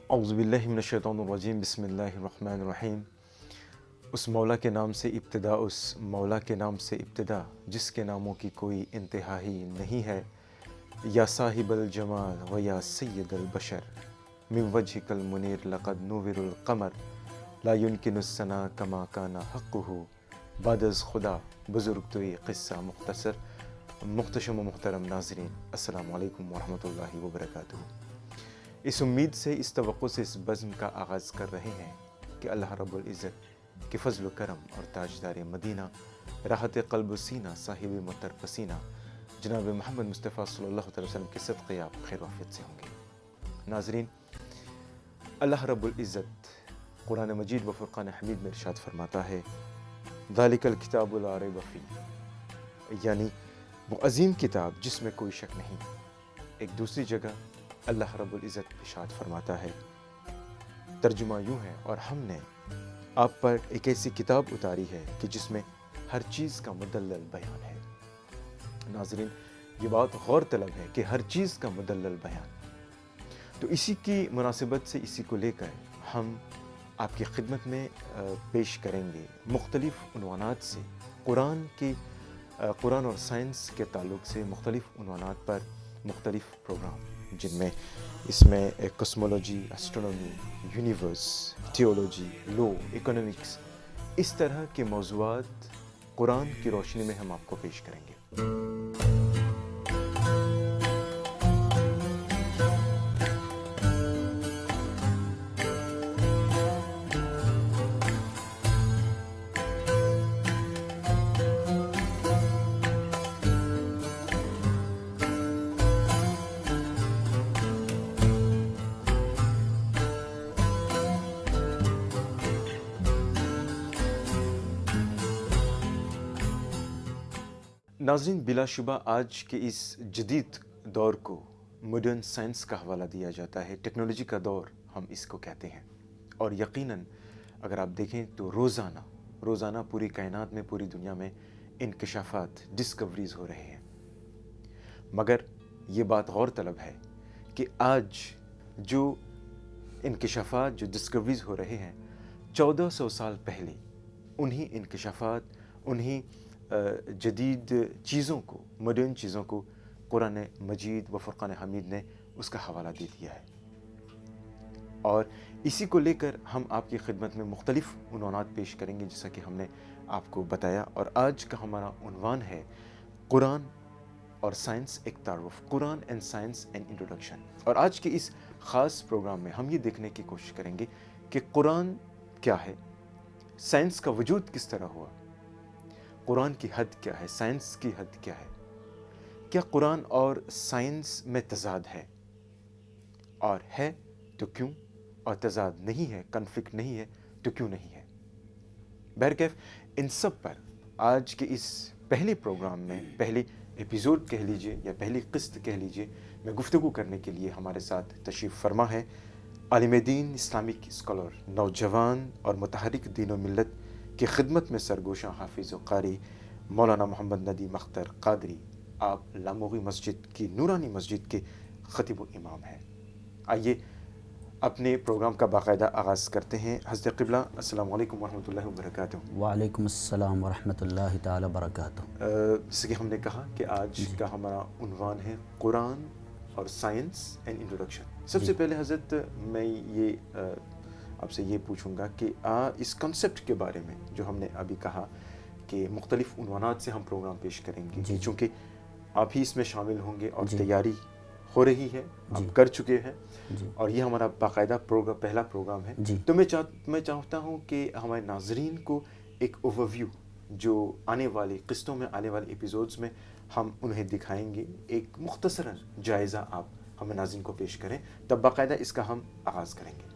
اعوذ باللہ من الشیطان الرجیم بسم اللہ الرحمن الرحیم۔ اس مولا کے نام سے ابتدا، اس مولا کے نام سے ابتدا جس کے ناموں کی کوئی انتہا ہی نہیں ہے۔ یا صاحب الجمال و یا سید البشر، من وجہک المنیر لقد نور القمر، لا يمکن الثناء کما کان حقہ۔ بعد از خدا بزرگ تو یہ قصہ مختصر۔ محتشم و محترم ناظرین، السلام علیکم ورحمۃ اللہ وبرکاتہ۔ اس امید سے، اس توقع سے اس بزم کا آغاز کر رہے ہیں کہ اللہ رب العزت کے فضل و کرم اور تاجدار مدینہ، راحت قلب و سینہ، صاحب مطر پسینہ جناب محمد مصطفیٰ صلی اللہ علیہ وسلم کے صدقے آپ خیر و عافیت سے ہوں گے۔ ناظرین، اللہ رب العزت قرآن مجید و فرقان حمید میں ارشاد فرماتا ہے، ذالک الکتاب لا ریب فیہ، یعنی وہ عظیم کتاب جس میں کوئی شک نہیں۔ ایک دوسری جگہ اللہ رب العزت ارشاد فرماتا ہے، ترجمہ یوں ہے، اور ہم نے آپ پر ایک ایسی کتاب اتاری ہے کہ جس میں ہر چیز کا مدلل بیان ہے۔ ناظرین، یہ بات غور طلب ہے کہ ہر چیز کا مدلل بیان۔ تو اسی کی مناسبت سے، اسی کو لے کر ہم آپ کی خدمت میں پیش کریں گے مختلف عنوانات سے قرآن اور سائنس کے تعلق سے مختلف عنوانات پر مختلف پروگرام، جن میں اس میں کاسمولوجی، اسٹرونومی، یونیورس، تھیولوجی، لا، اکنامکس، اس طرح کے موضوعات قرآن کی روشنی میں ہم آپ کو پیش کریں گے۔ ناظرین، بلا شبہ آج کے اس جدید دور کو ماڈرن سائنس کا حوالہ دیا جاتا ہے، ٹیکنالوجی کا دور ہم اس کو کہتے ہیں، اور یقیناً اگر آپ دیکھیں تو روزانہ پوری کائنات میں، پوری دنیا میں انکشافات، ڈسکوریز ہو رہے ہیں۔ مگر یہ بات غور طلب ہے کہ آج جو انکشافات، جو ڈسکوریز ہو رہے ہیں، 1400 سال پہلے انہی انکشافات، انہی جدید چیزوں کو، ماڈرن چیزوں کو قرآن مجید و فرقان حمید نے اس کا حوالہ دے دیا ہے، اور اسی کو لے کر ہم آپ کی خدمت میں مختلف عنوانات پیش کریں گے، جیسا کہ ہم نے آپ کو بتایا۔ اور آج کا ہمارا عنوان ہے قرآن اور سائنس ایک تعارف، قرآن اینڈ سائنس اینڈ انٹروڈکشن۔ اور آج کے اس خاص پروگرام میں ہم یہ دیکھنے کی کوشش کریں گے کہ قرآن کیا ہے، سائنس کا وجود کس طرح ہوا، قرآن کی حد کیا ہے، سائنس کی حد کیا ہے، کیا قرآن اور سائنس میں تضاد ہے، اور ہے تو کیوں، اور تضاد نہیں ہے، کنفلکٹ نہیں ہے تو کیوں نہیں ہے۔ بہرکیف ان سب پر آج کے اس پہلے پروگرام میں، پہلے ایپیزوڈ کہہ لیجئے یا پہلی قسط کہہ لیجئے، میں گفتگو کرنے کے لیے ہمارے ساتھ تشریف فرما ہے عالم دین، اسلامک اسکالر، نوجوان اور متحرک دین و ملت کی خدمت میں سرگوشاں حافظ و قاری مولانا محمد ندیم اختر قادری۔ آپ لاموغی مسجد کی نورانی مسجد کے خطیب و امام ہیں۔ آئیے اپنے پروگرام کا باقاعدہ آغاز کرتے ہیں۔ حضرت قبلہ، السلام علیکم ورحمۃ اللہ وبرکاتہ۔ وعلیکم السلام ورحمۃ اللہ تعالی وبرکاتہ۔ جیسے کہ ہم نے کہا کہ آج کا ہمارا عنوان ہے قرآن اور سائنس اینڈ انٹروڈکشن۔ سب سے پہلے حضرت میں یہ آپ سے یہ پوچھوں گا کہ اس کنسیپٹ کے بارے میں جو ہم نے ابھی کہا کہ مختلف عنوانات سے ہم پروگرام پیش کریں گے، چونکہ آپ ہی اس میں شامل ہوں گے اور تیاری ہو رہی ہے، آپ کر چکے ہیں، اور یہ ہمارا باقاعدہ پہلا پروگرام ہے۔ تو میں چاہتا ہوں کہ ہمارے ناظرین کو ایک اوورویو جو آنے والی قسطوں میں، آنے والے ایپیزوڈز میں ہم انہیں دکھائیں گے، ایک مختصر جائزہ آپ ہمیں ناظرین کو پیش کریں، تب باقاعدہ اس کا ہم آغاز کریں گے۔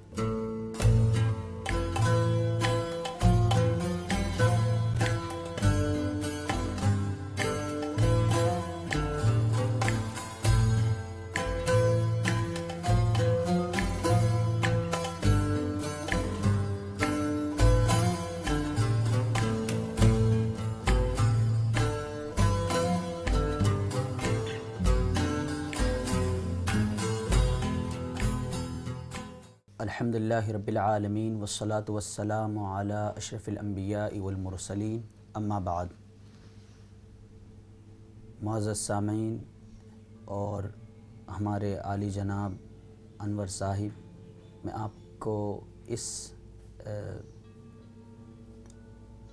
الحمدللہ رب العالمین والصلاة والسلام علی اشرف الانبیاء والمرسلین اما بعد. معزز سامعین اور ہمارے عالی جناب انور صاحب، میں آپ کو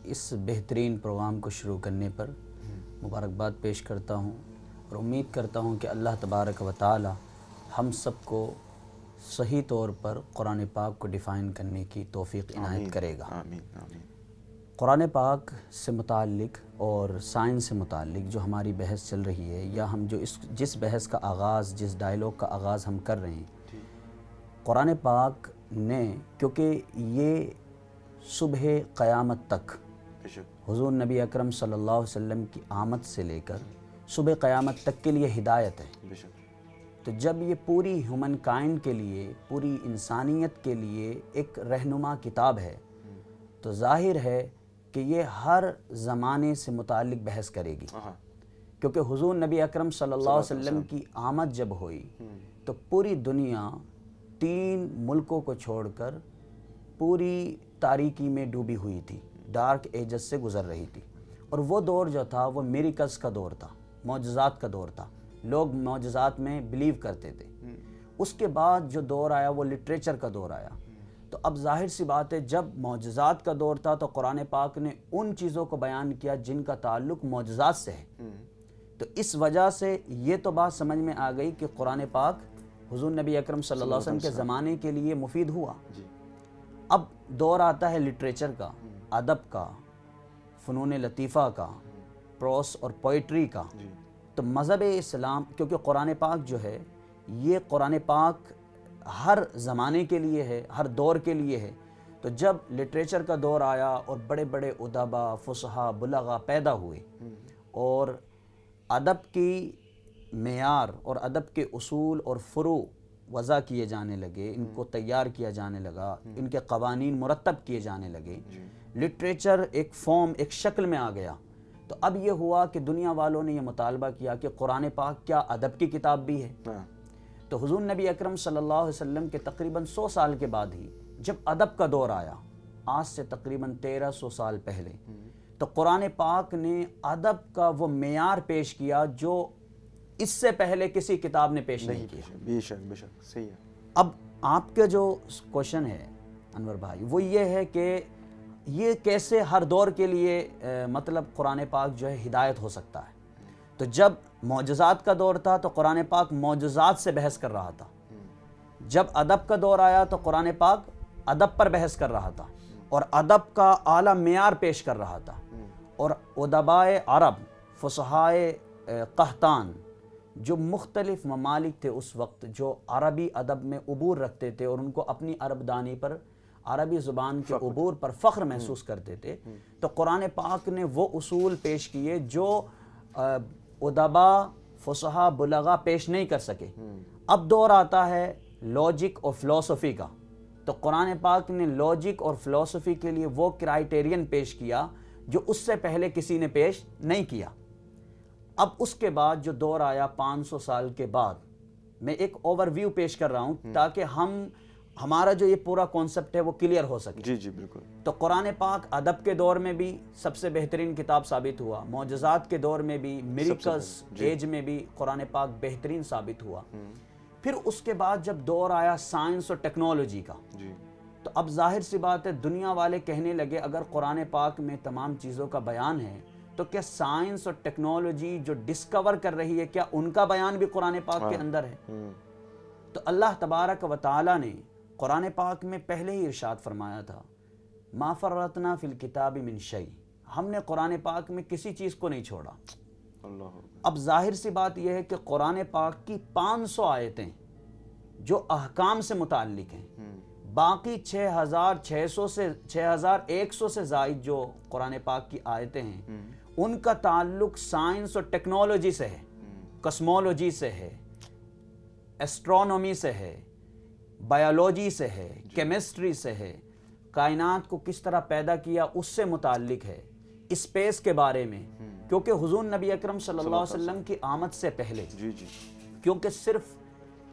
اس بہترین پروگرام کو شروع کرنے پر مبارکباد پیش کرتا ہوں اور امید کرتا ہوں کہ اللہ تبارک و تعالی ہم سب کو صحیح طور پر قرآن پاک کو ڈیفائن کرنے کی توفیق عنایت کرے گا. آمین آمین. قرآن پاک سے متعلق اور سائنس سے متعلق جو ہماری بحث چل رہی ہے، یا ہم جو جس بحث کا آغاز، جس ڈائلاگ کا آغاز ہم کر رہے ہیں، قرآن پاک نے، کیونکہ یہ صبح قیامت تک حضور نبی اکرم صلی اللہ علیہ وسلم کی آمد سے لے کر صبح قیامت تک کے لیے ہدایت ہے، تو جب یہ پوری ہیومن کائنڈ کے لیے، پوری انسانیت کے لیے ایک رہنما کتاب ہے، تو ظاہر ہے کہ یہ ہر زمانے سے متعلق بحث کرے گی. کیونکہ حضور نبی اکرم صلی اللہ علیہ وسلم کی آمد جب ہوئی تو پوری دنیا 3 ملکوں کو چھوڑ کر پوری تاریکی میں ڈوبی ہوئی تھی، ڈارک ایجز سے گزر رہی تھی، اور وہ دور جو تھا وہ میریکلز کا دور تھا، معجزات کا دور تھا. لوگ معجزات میں بلیو کرتے تھے. اس کے بعد جو دور آیا وہ لٹریچر کا دور آیا. تو اب ظاہر سی بات ہے، جب معجزات کا دور تھا تو قرآن پاک نے ان چیزوں کو بیان کیا جن کا تعلق معجزات سے ہے. تو اس وجہ سے یہ تو بات سمجھ میں آ گئی کہ قرآن پاک حضور نبی اکرم صلی اللہ علیہ وسلم کے زمانے کے لیے مفید ہوا. اب دور آتا ہے لٹریچر کا، ادب کا، فنون لطیفہ کا، پروس اور پوئٹری کا. تو مذہب اسلام، کیونکہ قرآن پاک جو ہے، یہ قرآن پاک ہر زمانے کے لیے ہے، ہر دور کے لیے ہے. تو جب لٹریچر کا دور آیا اور بڑے بڑے ادبا، فصحا، بلغا پیدا ہوئے اور ادب کی معیار اور ادب کے اصول اور فروع وضع کیے جانے لگے، ان کو تیار کیا جانے لگا، ان کے قوانین مرتب کیے جانے لگے، لٹریچر ایک فارم، ایک شکل میں آ گیا. تو اب یہ ہوا کہ دنیا والوں نے یہ مطالبہ کیا کہ قرآن پاک کیا ادب کی کتاب بھی ہے؟ تو حضور نبی اکرم صلی اللہ علیہ وسلم کے تقریباً 100 سال کے بعد ہی جب ادب کا دور آیا، آج سے تقریباً 1300 سال پہلے، تو قرآن پاک نے ادب کا وہ معیار پیش کیا جو اس سے پہلے کسی کتاب نے پیش نہیں کیا. بے شک بے شک، صحیح ہے. اب آپ کا جو کوشچن ہے انور بھائی، وہ یہ ہے کہ یہ کیسے ہر دور کے لیے مطلب قرآن پاک جو ہے ہدایت ہو سکتا ہے. تو جب معجزات کا دور تھا تو قرآن پاک معجزات سے بحث کر رہا تھا. جب ادب کا دور آیا تو قرآن پاک ادب پر بحث کر رہا تھا اور ادب کا اعلیٰ معیار پیش کر رہا تھا. اور ادبائے عرب، فصحائے قحطان، جو مختلف ممالک تھے اس وقت، جو عربی ادب میں عبور رکھتے تھے اور ان کو اپنی عرب دانی پر، عربی زبان کے عبور پر فخر محسوس کرتے تھے، تو قرآن پاک نے وہ اصول پیش کیے جو ادبا، فصحا، بلغا پیش نہیں کر سکے. اب دور آتا ہے لاجک اور فلسفی کا، تو قرآن پاک نے لاجک اور فلسفی کے لیے وہ کرائیٹیرین پیش کیا جو اس سے پہلے کسی نے پیش نہیں کیا. اب اس کے بعد جو دور آیا 500 سال کے بعد، میں ایک اوور ویو پیش کر رہا ہوں تاکہ ہمارا جو یہ پورا کانسیپٹ ہے وہ کلیئر ہو سکے. جی جی بالکل. تو قرآن پاک ادب کے دور میں بھی سب سے بہترین کتاب ثابت ہوا، معجزات کے دور میں بھی، میریکلز ایج میں بھی قرآن پاک بہترین ثابت ہوا. پھر اس کے بعد جب دور آیا سائنس اور ٹیکنالوجی کا، تو اب ظاہر سی بات ہے، دنیا والے کہنے لگے اگر قرآن پاک میں تمام چیزوں کا بیان ہے تو کیا سائنس اور ٹیکنالوجی جو ڈسکور کر رہی ہے، کیا ان کا بیان بھی قرآن پاک کے اندر ہے؟ تو اللہ تبارک و تعالی نے قرآن پاک میں پہلے ہی ارشاد فرمایا تھا، ما فرطنا فی الکتاب من شیء، ہم نے قرآن پاک میں کسی چیز کو نہیں چھوڑا. اب ظاہر سی بات یہ ہے کہ قرآن پاک کی 500 آیتیں جو احکام سے متعلق ہیں، باقی 6100 سے زائد جو قرآن پاک کی آیتیں ہیں، ان کا تعلق سائنس اور ٹیکنالوجی سے ہے، کسمولوجی سے ہے، ایسٹرونومی سے ہے، بایولوجی سے ہے، کیمسٹری سے ہے، کائنات کو کس طرح پیدا کیا اس سے متعلق ہے، اسپیس کے بارے میں، کیونکہ حضور نبی اکرم صلی اللہ علیہ وسلم کی آمد سے پہلے، کیونکہ صرف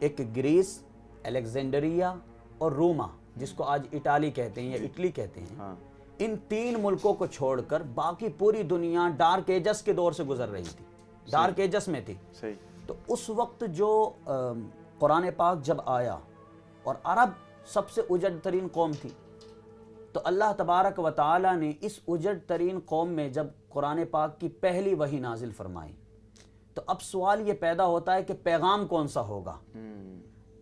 ایک گریس، الیگزینڈریا اور روما، جس کو آج اٹالی کہتے ہیں یا اٹلی کہتے ہیں، ہاں ان 3 ملکوں کو چھوڑ کر باقی پوری دنیا ڈارک ایجس کے دور سے گزر رہی تھی، ڈارک ایجس میں تھی۔ صحیح، تو اس وقت جو قرآن پاک جب آیا اور عرب سب سے اجڑ ترین قوم تھی، تو اللہ تبارک و تعالی نے اس اجڑ ترین قوم میں جب قرآن پاک کی پہلی وحی نازل فرمائی، تو اب سوال یہ پیدا ہوتا ہے کہ پیغام کون سا ہوگا؟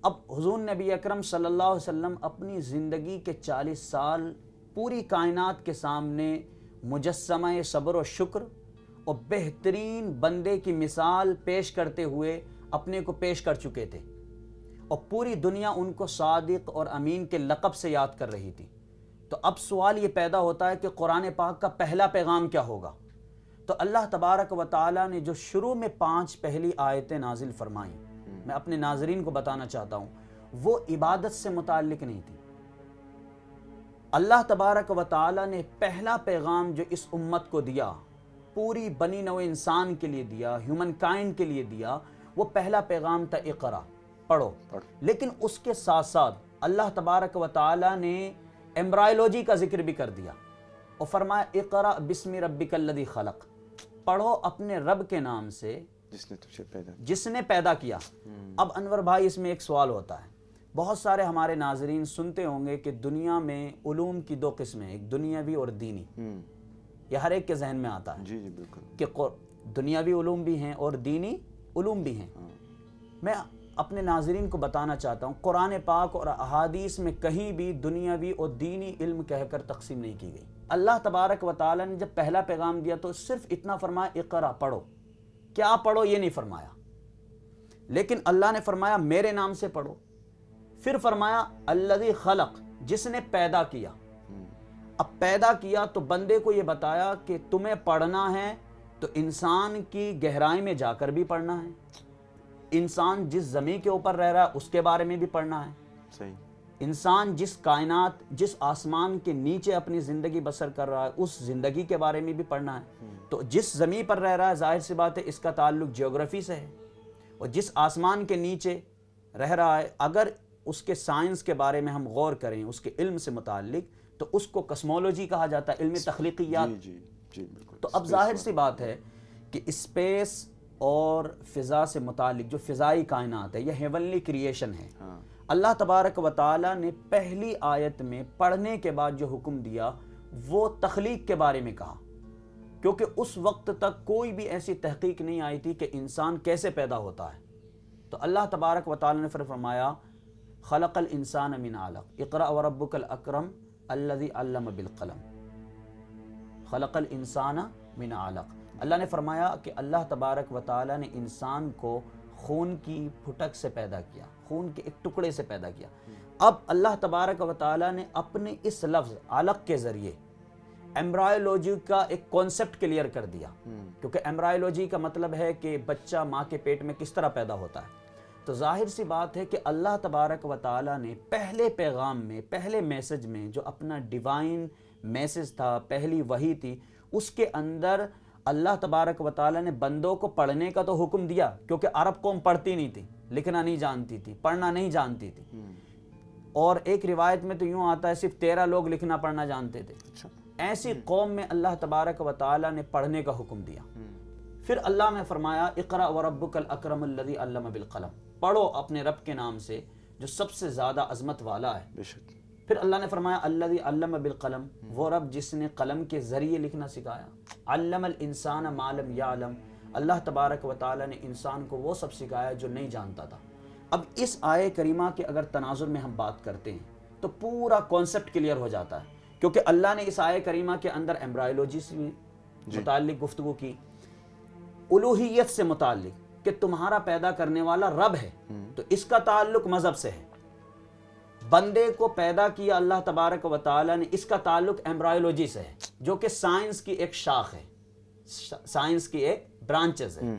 اب حضور نبی اکرم صلی اللہ علیہ وسلم اپنی زندگی کے 40 سال پوری کائنات کے سامنے مجسمہ صبر و شکر اور بہترین بندے کی مثال پیش کرتے ہوئے اپنے کو پیش کر چکے تھے، اور پوری دنیا ان کو صادق اور امین کے لقب سے یاد کر رہی تھی۔ تو اب سوال یہ پیدا ہوتا ہے کہ قرآن پاک کا پہلا پیغام کیا ہوگا؟ تو اللہ تبارک و تعالیٰ نے جو شروع میں 5 پہلی آیتیں نازل فرمائیں، میں اپنے ناظرین کو بتانا چاہتا ہوں، وہ عبادت سے متعلق نہیں تھی۔ اللہ تبارک و تعالیٰ نے پہلا پیغام جو اس امت کو دیا، پوری بنی نوع انسان کے لیے دیا، ہیومن کائنڈ کے لیے دیا، وہ پہلا پیغام تھا اقرا، پڑھو۔ لیکن اس کے ساتھ ساتھ اللہ تبارک و تعالیٰ نے ایمبرائیولوجی کا ذکر بھی کر دیا اور فرمایا اقرا بسم ربک الذی خلق، پڑھو اپنے رب کے نام سے جس نے پیدا کیا۔ اب انور بھائی اس میں ایک سوال ہوتا ہے، بہت سارے ہمارے ناظرین سنتے ہوں گے کہ دنیا میں علوم کی 2 قسمیں، ایک دنیاوی اور دینی، یہ ہر ایک کے ذہن میں آتا ہے جی جی بالکل کہ دنیاوی علوم بھی ہیں اور دینی علوم بھی ہیں۔ میں اپنے ناظرین کو بتانا چاہتا ہوں، قرآن پاک اور احادیث میں کہیں بھی دنیاوی اور دینی علم کہہ کر تقسیم نہیں کی گئی۔ اللہ تبارک و تعالیٰ نے جب پہلا پیغام دیا تو صرف اتنا فرمایا اقرا، پڑھو۔ کیا پڑھو یہ نہیں فرمایا، لیکن اللہ نے فرمایا میرے نام سے پڑھو، پھر فرمایا الذی خلق، جس نے پیدا کیا۔ اب پیدا کیا تو بندے کو یہ بتایا کہ تمہیں پڑھنا ہے تو انسان کی گہرائی میں جا کر بھی پڑھنا ہے، انسان جس زمین کے اوپر رہ رہا ہے اس کے بارے میں بھی پڑھنا ہے، صحیح، انسان جس کائنات، جس آسمان کے نیچے اپنی زندگی بسر کر رہا ہے اس زندگی کے بارے میں بھی پڑھنا ہے۔ تو جس زمین پر رہ رہا ہے ظاہر سی بات ہے اس کا تعلق جیوگرافی سے ہے، اور جس آسمان کے نیچے رہ رہا ہے اگر اس کے سائنس کے بارے میں ہم غور کریں، اس کے علم سے متعلق، تو اس کو کسمولوجی کہا جاتا ہے، علم تخلیقیات۔ جی جی بالکل۔ تو اب ظاہر سی بات ہے کہ اسپیس اور فضا سے متعلق جو فضائی کائنات ہے، یہ ہیونلی کریشن ہے۔ اللہ تبارک و تعالیٰ نے پہلی آیت میں پڑھنے کے بعد جو حکم دیا وہ تخلیق کے بارے میں کہا، کیونکہ اس وقت تک کوئی بھی ایسی تحقیق نہیں آئی تھی کہ انسان کیسے پیدا ہوتا ہے۔ تو اللہ تبارک و تعالیٰ نے پھر فرمایا خلق الانسان من علق اقرأ وربک الاکرم الذی علم بالقلم، خلق الانسان من علق۔ اللہ نے فرمایا کہ اللہ تبارک و تعالیٰ نے انسان کو خون کی پھٹک سے پیدا کیا، خون کے ایک ٹکڑے سے پیدا کیا۔ اب اللہ تبارک و تعالیٰ نے اپنے اس لفظ علق کے ذریعے ایمبرائیولوجی کا ایک کانسیپٹ کلیئر کر دیا، کیونکہ ایمبرائیولوجی کا مطلب ہے کہ بچہ ماں کے پیٹ میں کس طرح پیدا ہوتا ہے۔ تو ظاہر سی بات ہے کہ اللہ تبارک و تعالیٰ نے پہلے پیغام میں، پہلے میسج میں جو اپنا ڈیوائن میسج تھا، پہلی وحی تھی، اس کے اندر اللہ تبارک و تعالیٰ نے بندوں کو پڑھنے کا تو حکم دیا، کیونکہ عرب قوم پڑھتی نہیں تھی، لکھنا نہیں جانتی تھی، پڑھنا نہیں جانتی تھی، اور ایک روایت میں تو یوں آتا ہے صرف 13 لوگ لکھنا پڑھنا جانتے تھے۔ ایسی قوم میں اللہ تبارک و تعالیٰ نے پڑھنے کا حکم دیا۔ پھر اللہ نے فرمایا اقرأ وربک الاکرم الذی علم بالقلم، پڑھو اپنے رب کے نام سے جو سب سے زیادہ عظمت والا ہے۔ پھر اللہ نے فرمایا الذی علم بالقلم، وہ رب جس نے قلم کے ذریعے لکھنا سکھایا۔ علم الانسان ما لم یعلم، اللہ تبارک و تعالیٰ نے انسان کو وہ سب سکھایا جو نہیں جانتا تھا۔ اب اس آیے کریمہ کے اگر تناظر میں ہم بات کرتے ہیں تو پورا کانسیپٹ کلیئر ہو جاتا ہے، کیونکہ اللہ نے اس آیے کریمہ کے اندر ایمبرائیولوجی سے متعلق گفتگو کی، الوہیت سے متعلق کہ تمہارا پیدا کرنے والا رب ہے، تو اس کا تعلق مذہب سے ہے۔ بندے کو پیدا کیا اللہ تبارک و تعالیٰ نے، اس کا تعلق ایمبرائیولوجی سے ہے، جو کہ سائنس کی ایک شاخ ہے، سائنس کی ایک برانچز ہے۔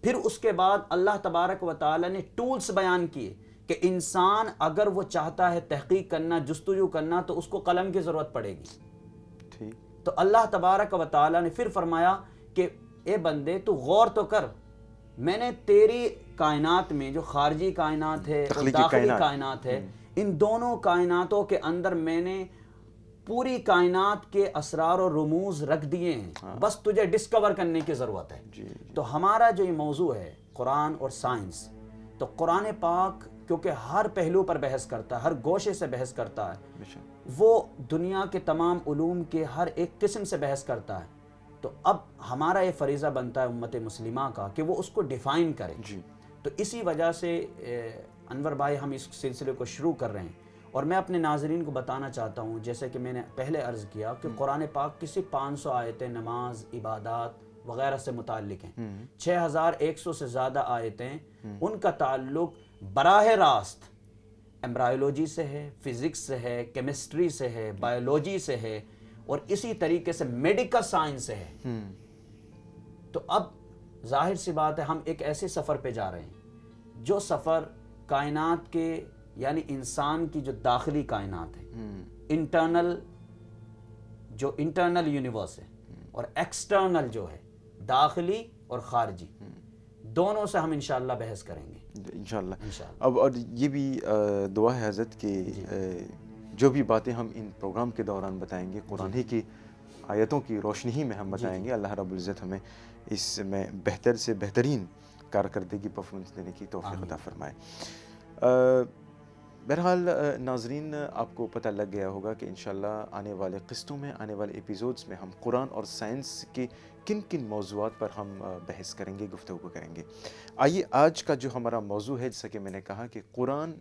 پھر اس کے بعد اللہ تبارک و تعالیٰ نے ٹولز بیان کیے کہ انسان اگر وہ چاہتا ہے تحقیق کرنا، جستجو کرنا، تو اس کو قلم کی ضرورت پڑے گی۔ تو اللہ تبارک و تعالیٰ نے پھر فرمایا کہ اے بندے تو غور تو کر، میں نے تیری کائنات میں جو خارجی کائنات ہے اور داخلی کائنات ہے، ان دونوں کائناتوں کے اندر میں نے پوری کائنات کے اسرار و رموز رکھ دیے ہیں، بس تجھے ڈسکور کرنے کی ضرورت ہے۔ تو ہمارا جو یہ موضوع ہے قرآن اور سائنس، تو قرآن پاک کیونکہ ہر پہلو پر بحث کرتا ہے، ہر گوشے سے بحث کرتا ہے، وہ دنیا کے تمام علوم کے ہر ایک قسم سے بحث کرتا ہے، تو اب ہمارا یہ فریضہ بنتا ہے امت مسلمہ کا کہ وہ اس کو ڈیفائن کرے۔ تو اسی وجہ سے انور بھائی ہم اس سلسلے کو شروع کر رہے ہیں، اور میں اپنے ناظرین کو بتانا چاہتا ہوں، جیسے کہ میں نے پہلے عرض کیا کہ قرآن پاک کسی 500 آیتیں نماز، عبادات وغیرہ سے متعلق ہیں، 6100 سے زیادہ آیتیں ان کا تعلق براہ راست ایمبرائیولوجی سے ہے، فزکس سے ہے، کیمسٹری سے ہے، بایولوجی سے ہے، اور اسی طریقے سے میڈیکل سائنس سے ہے۔ تو اب ظاہر سی بات ہے ہم ایک ایسے سفر پہ جا رہے ہیں جو سفر کائنات کے یعنی انسان کی جو داخلی کائنات ہے، انٹرنل یونیورس ہے، اور ایکسٹرنل جو ہے داخلی اور خارجی، دونوں سے ہم انشاءاللہ بحث کریں گے انشاءاللہ۔ اب اور یہ بھی دعا ہے حضرت کہ جو بھی باتیں ہم ان پروگرام کے دوران بتائیں گے قرآن ہی کی آیتوں کی روشنی ہی میں ہم بتائیں گے، اللہ رب العزت ہمیں اس میں بہتر سے بہترین کارکردگی پرفارمنس دینے کی توفیق عطا فرمائے۔ بہرحال ناظرین، آپ کو پتہ لگ گیا ہوگا کہ انشاءاللہ آنے والے قسطوں میں، آنے والے ایپیزوڈز میں ہم قرآن اور سائنس کے کن کن موضوعات پر ہم بحث کریں گے، گفتگو کریں گے۔ آئیے آج کا جو ہمارا موضوع ہے، جیسا کہ میں نے کہا کہ قرآن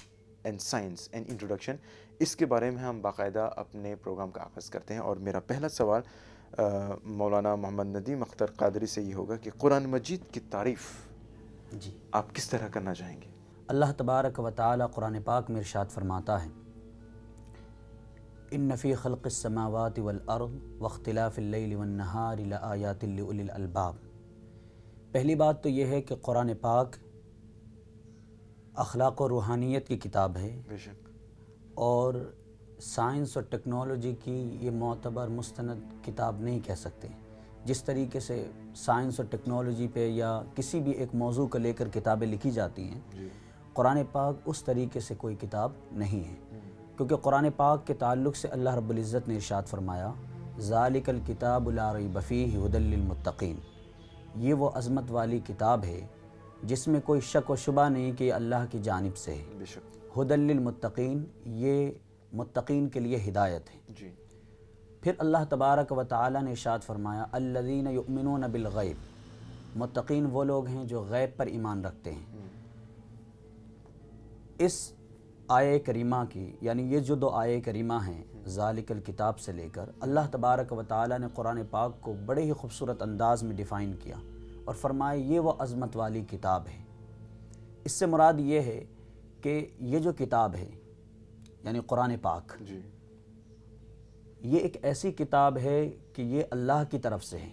اینڈ سائنس اینڈ انٹروڈکشن، اس کے بارے میں ہم باقاعدہ اپنے پروگرام کا آغاز کرتے ہیں، اور میرا پہلا سوال مولانا محمد ندیم اختر قادری سے یہ ہوگا کہ قرآن مجید کی تعریف آپ کس طرح کرنا چاہیں گے؟ اللہ تبارک و تعالی قرآن پاک میں ارشاد فرماتا ہے، ان فی خلق السماوات والارض واختلاف اللیل والنہار لآیات لأولی الالباب۔ پہلی بات تو یہ ہے کہ قرآن پاک اخلاق و روحانیت کی کتاب ہے، بے شک، اور سائنس اور ٹیکنالوجی کی یہ معتبر مستند کتاب نہیں کہہ سکتے۔ جس طریقے سے سائنس اور ٹیکنالوجی پہ یا کسی بھی ایک موضوع کو لے کر کتابیں لکھی جاتی ہیں، قرآن پاک اس طریقے سے کوئی کتاب نہیں ہے، کیونکہ قرآن پاک کے تعلق سے اللہ رب العزت نے ارشاد فرمایا، ذالک الکتاب لا ریب فیہ ھدی للمتقین، یہ وہ عظمت والی کتاب ہے جس میں کوئی شک و شبہ نہیں کہ یہ اللہ کی جانب سے ہے، بے شک، ھدی للمتقین، یہ متقین کے لیے ہدایت ہے۔ جی، پھر اللہ تبارک و تعالی نے ارشاد فرمایا، الذین یؤمنون بالغیب، متقین وہ لوگ ہیں جو غیب پر ایمان رکھتے ہیں۔ اس آیہ کریمہ کی یعنی یہ جو 2 آیہ کریمہ ہیں ذالک الکتاب سے لے کر، اللہ تبارک و تعالی نے قرآن پاک کو بڑے ہی خوبصورت انداز میں ڈیفائن کیا اور فرمایا یہ وہ عظمت والی کتاب ہے۔ اس سے مراد یہ ہے کہ یہ جو کتاب ہے یعنی قرآن پاک، جی، یہ ایک ایسی کتاب ہے کہ یہ اللہ کی طرف سے ہے۔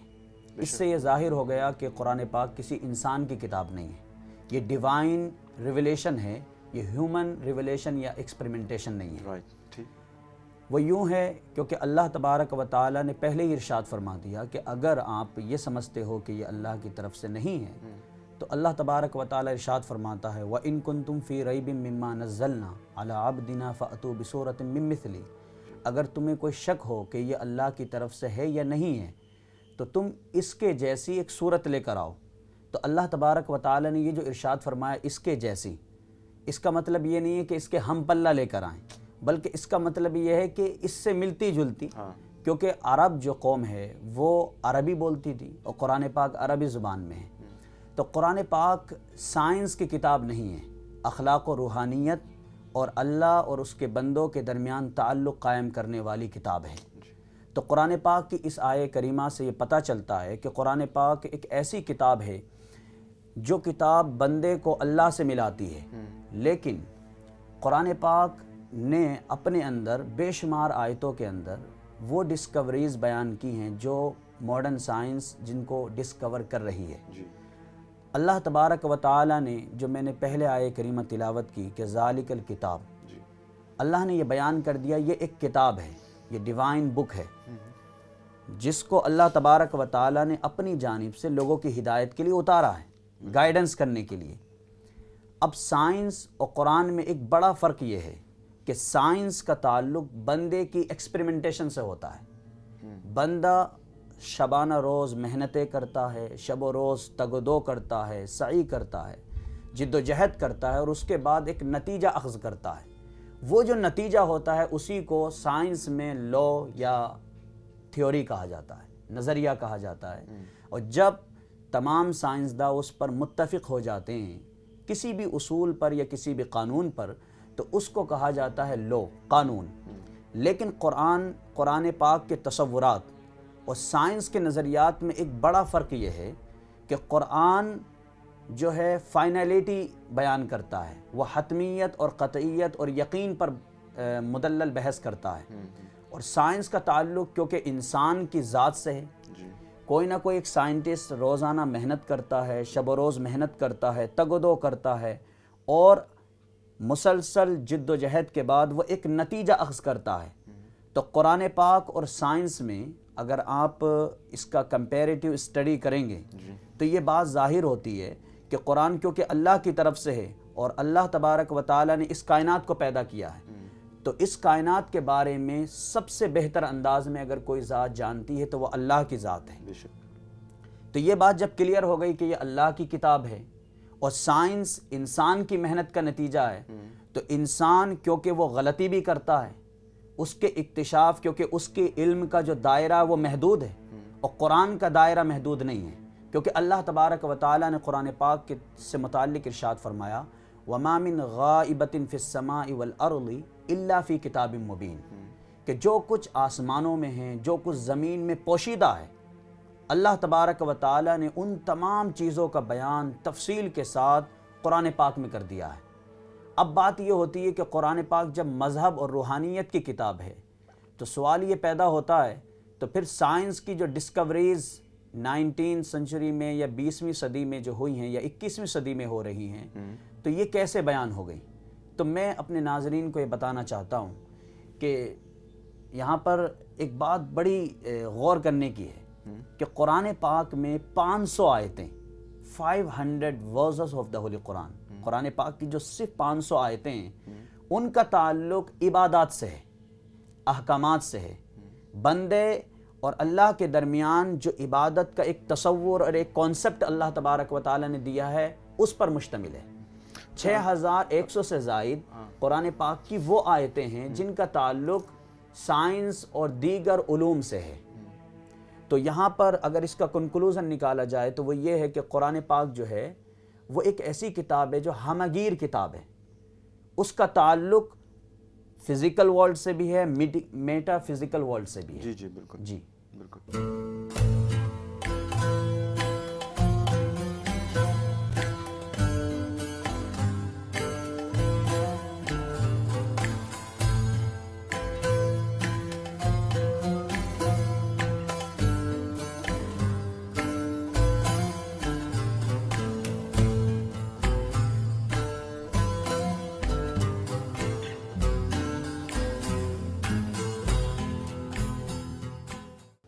اس سے یہ ظاہر ہو گیا کہ قرآن پاک کسی انسان کی کتاب نہیں ہے، یہ ڈیوائن ریویلیشن ہے، یہ ہیومن ریویلیشن یا ایکسپریمنٹیشن نہیں ہے۔ رائٹ، ٹھیک، وہ یوں ہے کیونکہ اللہ تبارک و تعالی نے پہلے ہی ارشاد فرما دیا کہ اگر آپ یہ سمجھتے ہو کہ یہ اللہ کی طرف سے نہیں ہے، تو اللہ تبارک و تعالی ارشاد فرماتا ہے، وَإِن كُنتُمْ فِي رَيْبٍ مِّمَّا نَزَّلْنَا عَلَىٰ عَبْدِنَا فَأْتُوا بِسُورَةٍ مِّن مِّثْلِهِ، اگر تمہیں کوئی شک ہو کہ یہ اللہ کی طرف سے ہے یا نہیں ہے تو تم اس کے جیسی ایک صورت لے کر آؤ۔ تو اللہ تبارک و تعالی نے یہ جو ارشاد فرمایا اس کے جیسی، اس کا مطلب یہ نہیں ہے کہ اس کے ہم پلہ لے کر آئیں، بلکہ اس کا مطلب یہ ہے کہ اس سے ملتی جلتی، کیونکہ عرب جو قوم ہے وہ عربی بولتی تھی اور قرآن پاک عربی زبان میں ہے، تو قرآن پاک سائنس کی کتاب نہیں ہے، اخلاق و روحانیت اور اللہ اور اس کے بندوں کے درمیان تعلق قائم کرنے والی کتاب ہے۔ تو قرآن پاک کی اس آیہ کریمہ سے یہ پتہ چلتا ہے کہ قرآن پاک ایک ایسی کتاب ہے جو کتاب بندے کو اللہ سے ملاتی ہے، لیکن قرآن پاک نے اپنے اندر بے شمار آیتوں کے اندر وہ ڈسکوریز بیان کی ہیں جو ماڈرن سائنس جن کو ڈسکور کر رہی ہے۔ اللہ تبارک و تعالی نے جو میں نے پہلے آیہ کریمہ تلاوت کی کہ ذالک الکتاب، اللہ نے یہ بیان کر دیا یہ ایک کتاب ہے، یہ ڈیوائن بک ہے جس کو اللہ تبارک و تعالی نے اپنی جانب سے لوگوں کی ہدایت کے لیے اتارا ہے، گائیڈنس کرنے کے لیے۔ اب سائنس اور قرآن میں ایک بڑا فرق یہ ہے کہ سائنس کا تعلق بندے کی ایکسپریمنٹیشن سے ہوتا ہے. بندہ شبانہ روز محنتیں کرتا ہے، شب و روز تگ و دو کرتا ہے، سعی کرتا ہے، جد و جہد کرتا ہے، اور اس کے بعد ایک نتیجہ اخذ کرتا ہے. وہ جو نتیجہ ہوتا ہے اسی کو سائنس میں لا یا تھیوری کہا جاتا ہے، نظریہ کہا جاتا ہے. اور جب تمام سائنسداں اس پر متفق ہو جاتے ہیں کسی بھی اصول پر یا کسی بھی قانون پر، تو اس کو کہا جاتا ہے لا، قانون. لیکن قرآن پاک کے تصورات اور سائنس کے نظریات میں ایک بڑا فرق یہ ہے کہ قرآن جو ہے فائنلٹی بیان کرتا ہے، وہ حتمیت اور قطعیت اور یقین پر مدلل بحث کرتا ہے. اور سائنس کا تعلق کیونکہ انسان کی ذات سے ہے. کوئی نہ کوئی ایک سائنٹسٹ روزانہ محنت کرتا ہے، شب و روز محنت کرتا ہے، تگ و دو کرتا ہے، اور مسلسل جد و جہد کے بعد وہ ایک نتیجہ اخذ کرتا ہے. تو قرآن پاک اور سائنس میں اگر آپ اس کا کمپیریٹیو اسٹڈی کریں گے تو یہ بات ظاہر ہوتی ہے کہ قرآن کیونکہ اللہ کی طرف سے ہے اور اللہ تبارک و تعالیٰ نے اس کائنات کو پیدا کیا ہے، تو اس کائنات کے بارے میں سب سے بہتر انداز میں اگر کوئی ذات جانتی ہے تو وہ اللہ کی ذات ہے. تو یہ بات جب کلیئر ہو گئی کہ یہ اللہ کی کتاب ہے اور سائنس انسان کی محنت کا نتیجہ ہے، تو انسان کیونکہ وہ غلطی بھی کرتا ہے، اس کے اکتشاف کیونکہ اس کے علم کا جو دائرہ وہ محدود ہے، اور قرآن کا دائرہ محدود نہیں ہے. کیونکہ اللہ تبارک و تعالیٰ نے قرآن پاک سے متعلق ارشاد فرمایا وَمَا مِن غَائِبَةٍ فِي السَّمَاءِ وَالْأَرْضِ إِلَّا فِي كِتَابٍ مُبِينٍ، کہ جو کچھ آسمانوں میں ہیں، جو کچھ زمین میں پوشیدہ ہے، اللہ تبارک و تعالیٰ نے ان تمام چیزوں کا بیان تفصیل کے ساتھ قرآن پاک میں کر دیا ہے. اب بات یہ ہوتی ہے کہ قرآن پاک جب مذہب اور روحانیت کی کتاب ہے تو سوال یہ پیدا ہوتا ہے تو پھر سائنس کی جو ڈسکوریز 19 سنچری میں یا 20ویں صدی میں جو ہوئی ہیں یا 21ویں صدی میں ہو رہی ہیں تو یہ کیسے بیان ہو گئی. تو میں اپنے ناظرین کو یہ بتانا چاہتا ہوں کہ یہاں پر ایک بات بڑی غور کرنے کی ہے کہ قرآن پاک میں 500 آیتیں 500 ورسز آف دا ہولی قرآن، قرآن پاک کی جو صرف 500 آیتیں ہیں ان کا تعلق عبادات سے ہے، احکامات سے ہے. بندے اور اللہ کے درمیان جو عبادت کا ایک تصور اور ایک کانسیپٹ اللہ تبارک و تعالیٰ نے دیا ہے اس پر مشتمل ہے. 6100 سے زائد قرآن پاک کی وہ آیتیں ہیں جن کا تعلق سائنس اور دیگر علوم سے ہے. تو یہاں پر اگر اس کا کنکلوژن نکالا جائے تو وہ یہ ہے کہ قرآن پاک جو ہے وہ ایک ایسی کتاب ہے جو ہمگیر کتاب ہے. اس کا تعلق فزیکل ورلڈ سے بھی ہے، میٹا فزیکل ورلڈ سے بھی ہے. جی بالکل. جی بالکل.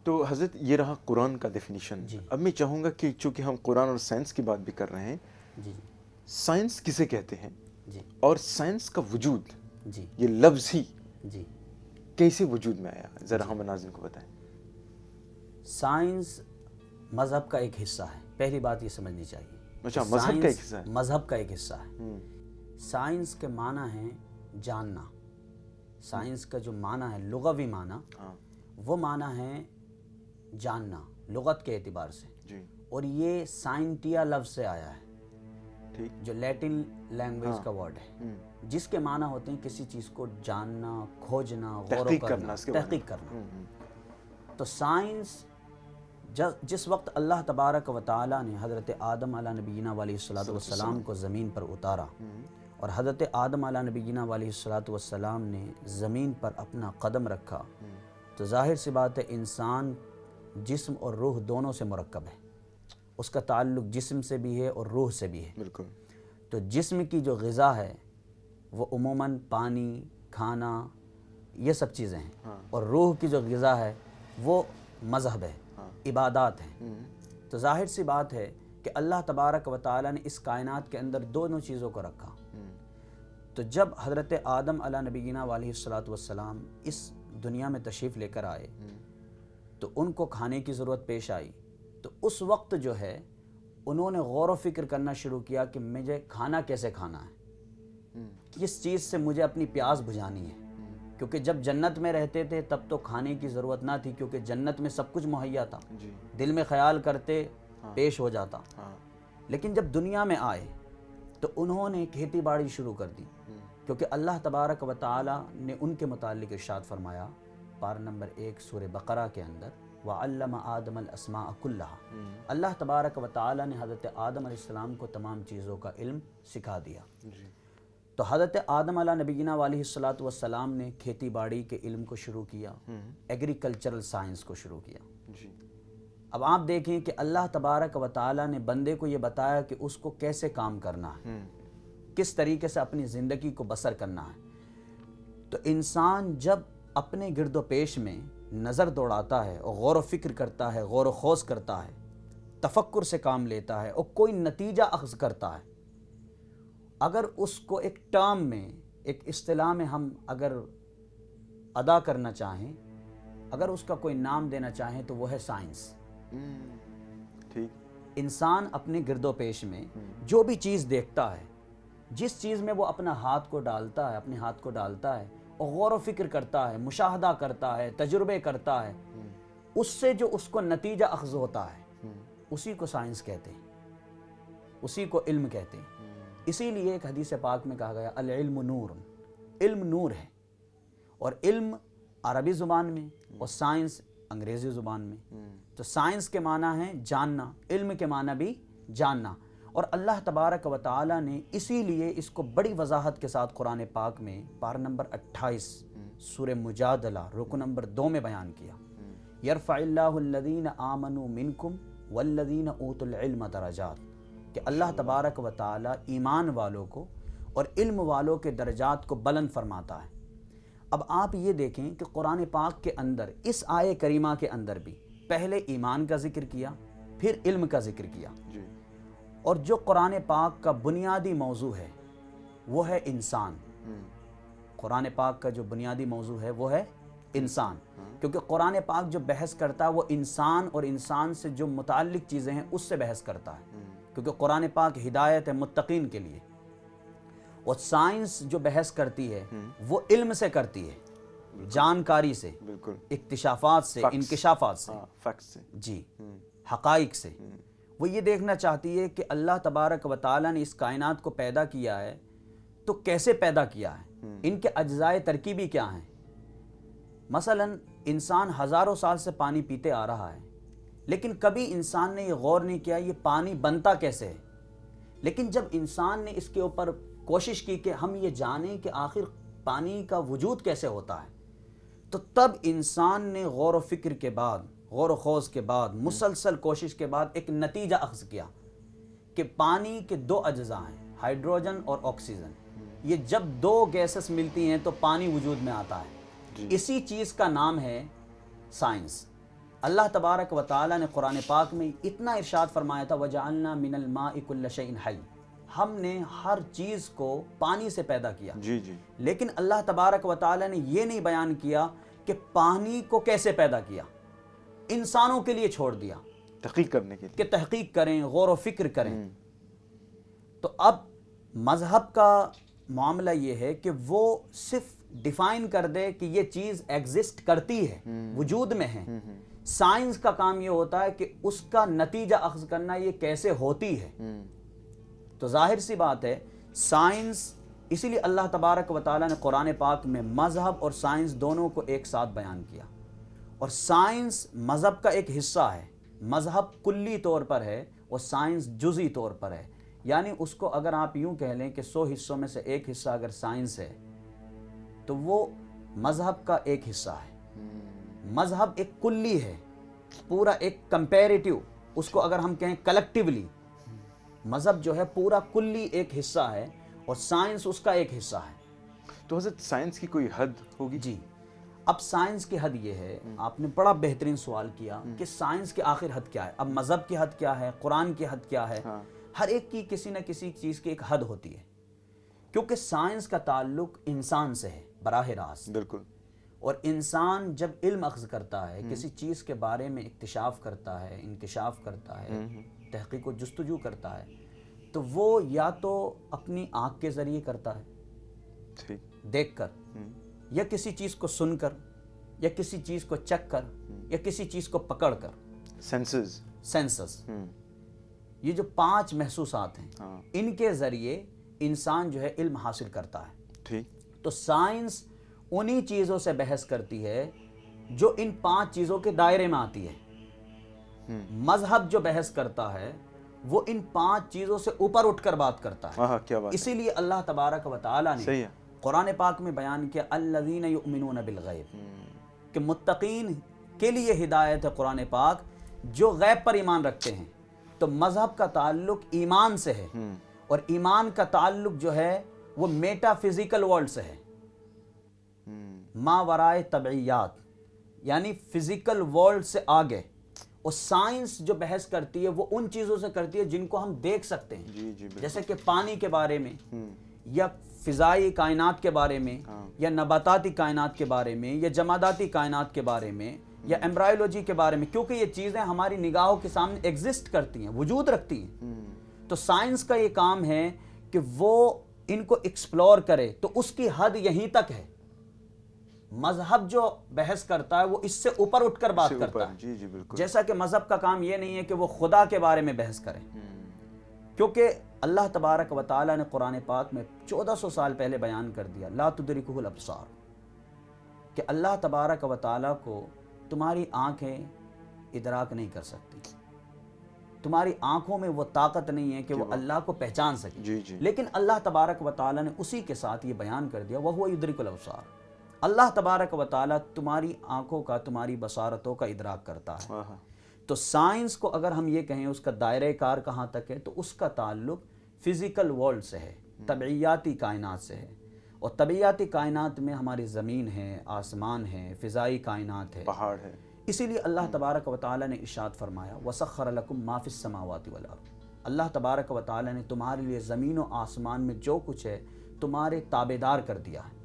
تو حضرت یہ رہا قرآن کا ڈیفینیشن. اب میں چاہوں گا کہ چونکہ ہم قرآن اور سائنس کی بات بھی کر رہے ہیں، سائنس کسے کہتے ہیں اور سائنس کا وجود، یہ لفظ ہی کیسے وجود میں آیا، ذرا ہم ناظرین کو بتائیں. سائنس مذہب کا ایک حصہ ہے، پہلی بات یہ سمجھنی چاہیے. اچھا، مذہب کا ایک حصہ ہے. مذہب کا ایک حصہ ہے. سائنس کے معنی ہے جاننا. سائنس کا جو معنی ہے لغوی معنی، وہ معنی ہے جاننا لغت کے اعتبار سے. اور یہ سائنٹیا لفظ سے آیا ہے جو لیٹن لینگویج کا ورڈ ہے، جس کے معنی ہوتے ہیں کسی چیز کو جاننا، کھوجنا، غور و کرنا، تحقیق کرنا. تو سائنس جس وقت اللہ تبارک و تعالیٰ نے حضرت آدم علیہ نبینا علیہ الصلوۃ والسلام کو زمین پر اتارا اور حضرت آدم علیہ نبینا علیہ الصلوۃ والسلام نے زمین پر اپنا قدم رکھا، تو ظاہر سی بات ہے انسان جسم اور روح دونوں سے مرکب ہے. اس کا تعلق جسم سے بھی ہے اور روح سے بھی ہے. بالکل. تو جسم کی جو غذا ہے وہ عموماً پانی، کھانا، یہ سب چیزیں ہیں، اور روح کی جو غذا ہے وہ مذہب ہے، عبادات ہیں. تو ظاہر سی بات ہے کہ اللہ تبارک و تعالیٰ نے اس کائنات کے اندر دونوں چیزوں کو رکھا. تو جب حضرت آدم علیہ نبینا علیہ الصلاۃ والسلام اس دنیا میں تشریف لے کر آئے تو ان کو کھانے کی ضرورت پیش آئی، تو اس وقت جو ہے انہوں نے غور و فکر کرنا شروع کیا کہ مجھے کھانا کیسے کھانا ہے، کس چیز سے مجھے اپنی پیاس بجھانی ہے، کیونکہ جب جنت میں رہتے تھے تب تو کھانے کی ضرورت نہ تھی، کیونکہ جنت میں سب کچھ مہیا تھا، دل میں خیال کرتے پیش ہو جاتا۔ لیکن جب دنیا میں آئے تو انہوں نے کھیتی باڑی شروع کر دی، کیونکہ اللہ تبارک و تعالی نے ان کے متعلق ارشاد فرمایا پارہ نمبر 1 سورہ بقرہ کے اندر، وَعَلَّمَ آدَمَ الْأَسْمَاءَ كُلَّهَا، اللہ تبارک و تعالی نے حضرت آدم علیہ السلام کو تمام چیزوں کا علم سکھا دیا۔ تو حضرت آدم علیہ نبینا علیہ الصلاۃ والسلام نے کھیتی باڑی کے علم کو شروع کیا، ایگریکلچرل سائنس کو شروع کیا۔ اب آپ دیکھیں کہ اللہ تبارک و تعالی نے بندے کو یہ بتایا کہ اس کو کیسے کام کرنا ہے، کس طریقے سے اپنی زندگی کو بسر کرنا ہے۔ تو انسان جب اپنے گرد و پیش میں نظر دوڑاتا ہے اور غور و فکر کرتا ہے، غور و خوض کرتا ہے، تفکر سے کام لیتا ہے اور کوئی نتیجہ اخذ کرتا ہے، اگر اس کو ایک ٹرم میں، ایک اصطلاح میں ہم اگر ادا کرنا چاہیں، اگر اس کا کوئی نام دینا چاہیں تو وہ ہے سائنس۔ انسان اپنے گرد و پیش میں جو بھی چیز دیکھتا ہے، جس چیز میں وہ اپنا ہاتھ کو ڈالتا ہے، اپنے ہاتھ کو ڈالتا ہے اور غور و فکر کرتا ہے، مشاہدہ کرتا ہے، تجربے کرتا ہے، اس سے جو اس کو نتیجہ اخذ ہوتا ہے اسی کو سائنس کہتے ہیں، اسی کو علم کہتے ہیں۔ اسی لیے ایک حدیث پاک میں کہا گیا العلم نور، علم نور ہے، اور علم عربی زبان میں اور سائنس انگریزی زبان میں۔ تو سائنس کے معنی ہے جاننا، علم کے معنی بھی جاننا، اور اللہ تبارک و تعالی نے اسی لیے اس کو بڑی وضاحت کے ساتھ قرآن پاک میں پارہ نمبر 28 سورہ مجادلہ رکو نمبر 2 میں بیان کیا، یرفع اللہ الذین آمنوا منکم والذین اوتوا العلم درجات، کہ اللہ تبارک و تعالی ایمان والوں کو اور علم والوں کے درجات کو بلند فرماتا ہے۔ اب آپ یہ دیکھیں کہ قرآن پاک کے اندر اس آیے کریمہ کے اندر بھی پہلے ایمان کا ذکر کیا، پھر علم کا ذکر کیا، اور جو قرآن پاک کا بنیادی موضوع ہے وہ ہے انسان۔ قرآن پاک کا جو بنیادی موضوع ہے وہ ہے انسان، کیونکہ قرآن پاک جو بحث کرتا ہے وہ انسان اور انسان سے جو متعلق چیزیں ہیں اس سے بحث کرتا ہے، کیونکہ قرآن پاک ہدایت ہے متقین کے لیے، اور سائنس جو بحث کرتی ہے وہ علم سے کرتی ہے، جانکاری سے، اکتشافات سے، انکشافات سے، جی، حقائق سے۔ وہ یہ دیکھنا چاہتی ہے کہ اللہ تبارک و تعالی نے اس کائنات کو پیدا کیا ہے تو کیسے پیدا کیا ہے، ان کے اجزائے ترکیبی کیا ہیں۔ مثلا انسان ہزاروں سال سے پانی پیتے آ رہا ہے، لیکن کبھی انسان نے یہ غور نہیں کیا یہ پانی بنتا کیسے ہے۔ لیکن جب انسان نے اس کے اوپر کوشش کی کہ ہم یہ جانیں کہ آخر پانی کا وجود کیسے ہوتا ہے، تو تب انسان نے غور و فکر کے بعد، غور و خوض کے بعد، مسلسل کوشش کے بعد ایک نتیجہ اخذ کیا کہ پانی کے 2 اجزاء ہیں، ہائیڈروجن اور آکسیجن، یہ جب 2 گیسز ملتی ہیں تو پانی وجود میں آتا ہے۔ اسی چیز کا نام ہے سائنس۔ اللہ تبارک و تعالی نے قرآن پاک میں اتنا ارشاد فرمایا تھا وَجَعَلْنَا مِنَ الْمَاءِ كُلَّ شَيْءٍ حَيٍّ، ہم نے ہر چیز کو پانی سے پیدا کیا۔ لیکن اللہ تبارک و تعالی نے یہ نہیں بیان کیا کہ پانی کو کیسے پیدا کیا، انسانوں کے لیے چھوڑ دیا تحقیق کرنے کے لیے کہ تحقیق کریں، غور و فکر کریں۔ تو اب مذہب کا معاملہ یہ ہے کہ وہ صرف ڈیفائن کر دے کہ یہ چیز ایگزسٹ کرتی ہے، وجود میں ہے۔ سائنس کا کام یہ ہوتا ہے کہ اس کا نتیجہ اخذ کرنا یہ کیسے ہوتی ہے۔ تو ظاہر سی بات ہے سائنس، اسی لیے اللہ تبارک و تعالی نے قرآن پاک میں مذہب اور سائنس دونوں کو ایک ساتھ بیان کیا، اور سائنس مذہب کا ایک حصہ ہے، مذہب کلی طور پر ہے اور سائنس جزئی طور پر ہے، یعنی اس کو اگر آپ یوں کہہ لیں کہ 100 حصوں میں سے ایک حصہ اگر سائنس ہے تو وہ مذہب کا ایک حصہ ہے۔ مذہب ایک کلی ہے، پورا ایک کمپیریٹیو، اس کو اگر ہم کہیں کلیکٹیولی، مذہب جو ہے پورا کلی ایک حصہ ہے اور سائنس اس کا ایک حصہ ہے۔ تو حضرت سائنس کی کوئی حد ہوگی؟ جی، اب سائنس کی حد یہ ہے، آپ نے بڑا بہترین سوال کیا کہ سائنس کی آخر حد کیا ہے۔ اب مذہب کی حد کیا ہے، قرآن کی حد کیا ہے، ہر ایک کی کسی نہ کسی چیز کی ایک حد ہوتی ہے۔ کیونکہ سائنس کا تعلق انسان سے ہے براہ راست، بالکل. اور انسان جب علم اخذ کرتا ہے، کسی چیز کے بارے میں اکتشاف کرتا ہے، انکشاف کرتا ہے، تحقیق و جستجو کرتا ہے، تو وہ یا تو اپنی آنکھ کے ذریعے کرتا ہے ٹھیک. دیکھ کر، یا کسی چیز کو سن کر، یا کسی چیز کو چکھ کر، یا کسی چیز کو پکڑ کر. سینسز یہ جو 5 محسوسات ہیں، ان کے ذریعے انسان جو ہے علم حاصل کرتا ہے. ٹھیک. تو سائنس انہی چیزوں سے بحث کرتی ہے جو ان 5 چیزوں کے دائرے میں آتی ہے. مذہب جو بحث کرتا ہے وہ ان 5 چیزوں سے اوپر اٹھ کر بات کرتا ہے. کیا بات. اسی لیے اللہ تبارک و تعالیٰ نے قرآن پاک میں بیان کیا الذین یؤمنون بالغیب، کہ متقین کے لیے ہدایت ہے قرآن پاک جو غیب پر ایمان رکھتے ہیں. تو مذہب کا تعلق ایمان سے ہے، اور ایمان کا تعلق جو ہے وہ میٹا فزیکل ورلڈ سے ہے، ما ورائے طبعیات، یعنی فزیکل ورلڈ سے آگے. اور سائنس جو بحث کرتی ہے وہ ان چیزوں سے کرتی ہے جن کو ہم دیکھ سکتے ہیں، جیسے کہ پانی کے بارے میں، یا فضائی کائنات کے بارے میں، یا نباتاتی کائنات کے بارے میں، یا جماداتی کائنات کے بارے میں، یا ایمبرائیولوجی کے بارے میں، کیونکہ یہ چیزیں ہماری نگاہوں کے سامنے ایگزسٹ کرتی ہیں، وجود رکھتی ہیں. تو سائنس کا یہ کام ہے کہ وہ ان کو ایکسپلور کرے. تو اس کی حد یہیں تک ہے. مذہب جو بحث کرتا ہے وہ اس سے اوپر اٹھ کر بات کرتا ہے. جیسا کہ مذہب کا کام یہ نہیں ہے کہ وہ خدا کے بارے میں بحث کرے، کیونکہ اللہ تبارک و تعالیٰ نے قرآن پاک میں 1400 سال پہلے بیان کر دیا لا تدرکہ الابصار، کہ اللہ تبارک و تعالیٰ کو تمہاری آنکھیں ادراک نہیں کر سکتی، تمہاری آنکھوں میں وہ طاقت نہیں ہے کہ وہ اللہ کو پہچان سکے. لیکن اللہ تبارک و تعالیٰ نے اسی کے ساتھ یہ بیان کر دیا وَهُوَ يُدْرِكُ الْأَبْصَارَ، اللہ تبارک و تعالیٰ تمہاری آنکھوں کا، تمہاری بصارتوں کا ادراک کرتا ہے. تو سائنس کو اگر ہم یہ کہیں اس کا دائرہ کار کہاں تک ہے، تو اس کا تعلق فزیکل ورلڈ سے ہے، طبعیاتی کائنات سے ہے. اور طبعیاتی کائنات میں ہماری زمین ہے، آسمان ہے، فضائی کائنات ہے، پہاڑ ہے. اسی لیے اللہ تبارک و تعالیٰ نے ارشاد فرمایا وَسَخَّرَ لَكُم مَّا فِي السَّمَاوَاتِ وَالْأَرْضِ، اللہ تبارک و تعالیٰ نے تمہارے لیے زمین و آسمان میں جو کچھ ہے تمہارے تابعدار کر دیا ہے.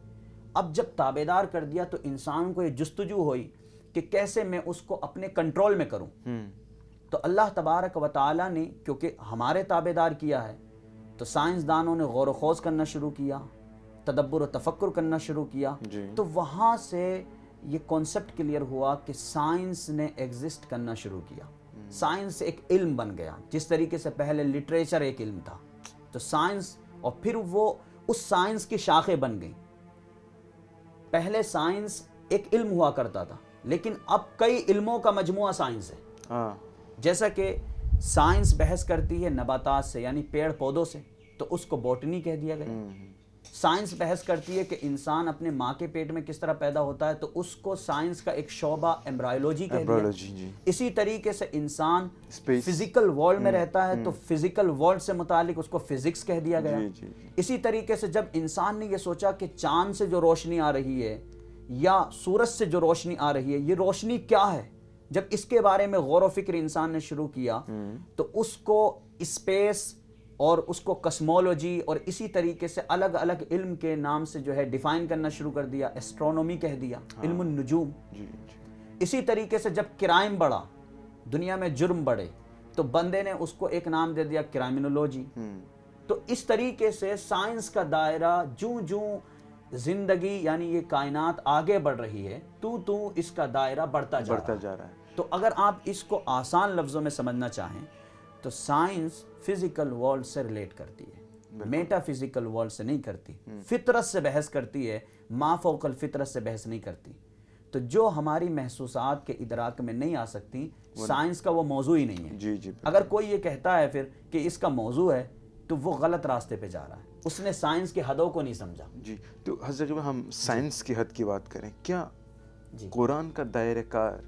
اب جب تابعدار کر دیا تو انسان کو یہ جستجو ہوئی کہ کیسے میں اس کو اپنے کنٹرول میں کروں. تو اللہ تبارک و تعالیٰ نے کیونکہ ہمارے تابعدار کیا ہے، تو سائنسدانوں نے غور و خوض کرنا شروع کیا، تدبر و تفکر کرنا شروع کیا. تو وہاں سے یہ کانسیپٹ کلیئر ہوا کہ سائنس نے ایگزسٹ کرنا شروع کیا. سائنس ایک علم بن گیا، جس طریقے سے پہلے لٹریچر ایک علم تھا، تو سائنس، اور پھر وہ اس سائنس کی شاخیں بن گئیں. پہلے سائنس ایک علم ہوا کرتا تھا، لیکن اب کئی علموں کا مجموعہ سائنس ہے. جیسا کہ سائنس بحث کرتی ہے نباتات سے، یعنی پیڑ پودوں سے، تو اس کو بوٹنی کہہ دیا گیا. سائنس بحث کرتی ہے کہ انسان اپنے ماں کے پیٹ میں کس طرح پیدا ہوتا ہے، تو اس کو سائنس کا ایک شعبہ ایمبرائیولوجی کہہ دیا. اسی طریقے سے انسان فزیکل ورلڈ میں رہتا ہے تو فزیکل ورلڈ سے متعلق اس کو فزکس کہہ دیا گیا. اسی طریقے سے جب انسان نے یہ سوچا کہ چاند سے جو روشنی آ رہی ہے یا سورج سے جو روشنی آ رہی ہے، یہ روشنی کیا ہے، جب اس کے بارے میں غور و فکر انسان نے شروع کیا تو اس کو اسپیس اور اس کو کسمولوجی اور اسی طریقے سے الگ الگ علم کے نام سے جو ہے ڈیفائن کرنا شروع کر دیا. ایسٹرونومی کہہ دیا، علم النجوم. اسی طریقے سے جب کرائم بڑھا، دنیا میں جرم بڑھے، تو بندے نے اس کو ایک نام دے دیا کرائمنولوجی. تو اس طریقے سے سائنس کا دائرہ جوں جوں زندگی یعنی یہ کائنات آگے بڑھ رہی ہے تو اس کا دائرہ بڑھتا جا رہا ہے. تو اگر آپ اس کو آسان لفظوں میں سمجھنا چاہیں تو سائنس فزیکل ورلڈ سے ریلیٹ کرتی ہے، میٹا فزیکل ورلڈ سے نہیں کرتی. فطرت سے بحث کرتی ہے، ما فوق الفطرت سے بحث نہیں کرتی. تو جو ہماری محسوسات کے ادراک میں نہیں آ سکتی، سائنس کا وہ موضوع ہی نہیں ہے. اگر کوئی یہ کہتا ہے پھر کہ اس کا موضوع ہے تو وہ غلط راستے پہ جا رہا ہے، اس نے سائنس کی حدوں کو نہیں سمجھا. تو حضرت جب ہم سائنس کی حد کی بات کریں، کیا قرآن کا دائرہ کار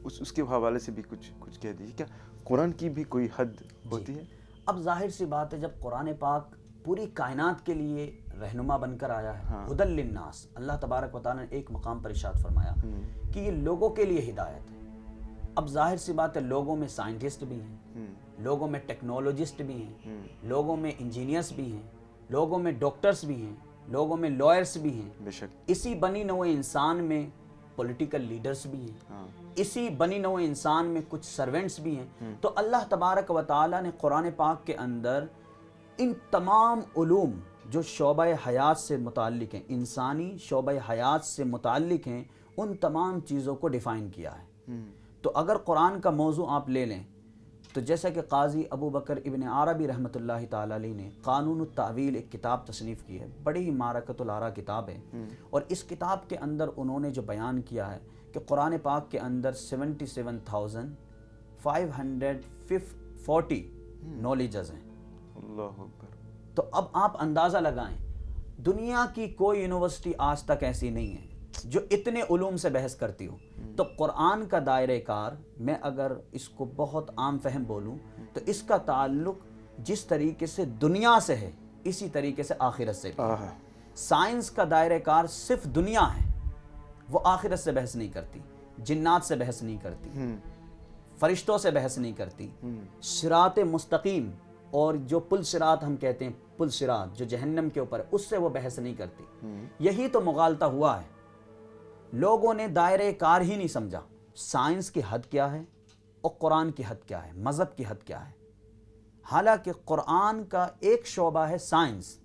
اس کے حوالے سے بھی کچھ کہہ دیجیے، کیا قرآن کی بھی کوئی حد ہوتی ہے؟ اب ظاہر سی بات ہے، جب قرآن پاک پوری کائنات کے لیے رہنما بن کر آیا ہے، ہدی للناس، اللہ تبارک و تعالیٰ نے ایک مقام پر ارشاد فرمایا کہ یہ لوگوں کے لیے ہدایت ہے. اب ظاہر سی بات ہے، لوگوں میں سائنٹسٹ بھی ہیں، لوگوں میں ٹیکنالوجسٹ بھی ہیں، لوگوں میں انجینئرس بھی ہیں، لوگوں میں ڈاکٹرز بھی ہیں، لوگوں میں لائرز بھی ہیں، بے شک. اسی بنی نوع انسان میں پولیٹیکل لیڈرز بھی ہیں، ہاں. اسی بنی نوع انسان میں کچھ سرونٹس بھی ہیں. تو اللہ تبارک و تعالیٰ نے قرآن پاک کے اندر ان تمام علوم جو شعبہ حیات سے متعلق ہیں، انسانی شعبہ حیات سے متعلق ہیں، ان تمام چیزوں کو ڈیفائن کیا ہے. تو اگر قرآن کا موضوع آپ لے لیں تو جیسا کہ قاضی ابو بکر ابن عربی رحمۃ اللہ تعالیٰ علیہ نے قانون التعویل ایک کتاب تصنیف کی ہے، بڑی ہی معرکۃ الآراء کتاب ہے. اور اس کتاب کے اندر انہوں نے جو بیان کیا ہے کہ قرآن پاک کے اندر 77,540 نالجز ہیں. اللہ اکبر. تو اب آپ اندازہ لگائیں، دنیا کی کوئی یونیورسٹی آج تک ایسی نہیں ہے جو اتنے علوم سے بحث کرتی ہو. تو قرآن کا دائرہ کار، میں اگر اس کو بہت عام فہم بولوں تو اس کا تعلق جس طریقے سے دنیا سے ہے اسی طریقے سے آخرت سے بھی. سائنس کا دائرہ کار صرف دنیا ہے، وہ آخرت سے بحث نہیں کرتی، جنات سے بحث نہیں کرتی، فرشتوں سے بحث نہیں کرتی. صراط مستقیم اور جو پل صراط ہم کہتے ہیں، پل صراط جو جہنم کے اوپر ہے، اس سے وہ بحث نہیں کرتی. یہی تو مغالطہ ہوا ہے. لوگوں نے دائرہ کار ہی نہیں سمجھا. سائنس کی حد کیا ہے اور قرآن کی حد کیا ہے، مذہب کی حد کیا ہے. حالانکہ قرآن کا ایک شعبہ ہے سائنس،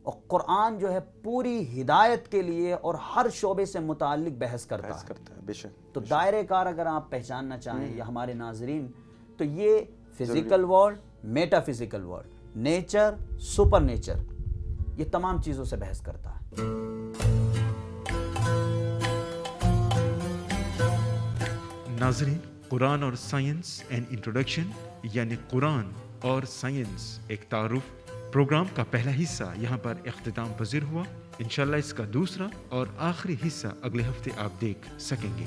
اور قرآن جو ہے پوری ہدایت کے لیے اور ہر شعبے سے متعلق بحث کرتا ہے. بے شک. تو دائرہ کار اگر آپ پہچاننا چاہیں یا ہمارے ناظرین، تو یہ physical world, meta physical world, nature, super nature, یہ تمام چیزوں سے بحث کرتا ہے. ناظرین، قرآن اور سائنس اینڈ انٹروڈکشن یعنی قرآن اور سائنس ایک تعارف پروگرام کا پہلا حصہ یہاں پر اختتام پذیر ہوا. انشاءاللہ اس کا دوسرا اور آخری حصہ اگلے ہفتے آپ دیکھ سکیں گے.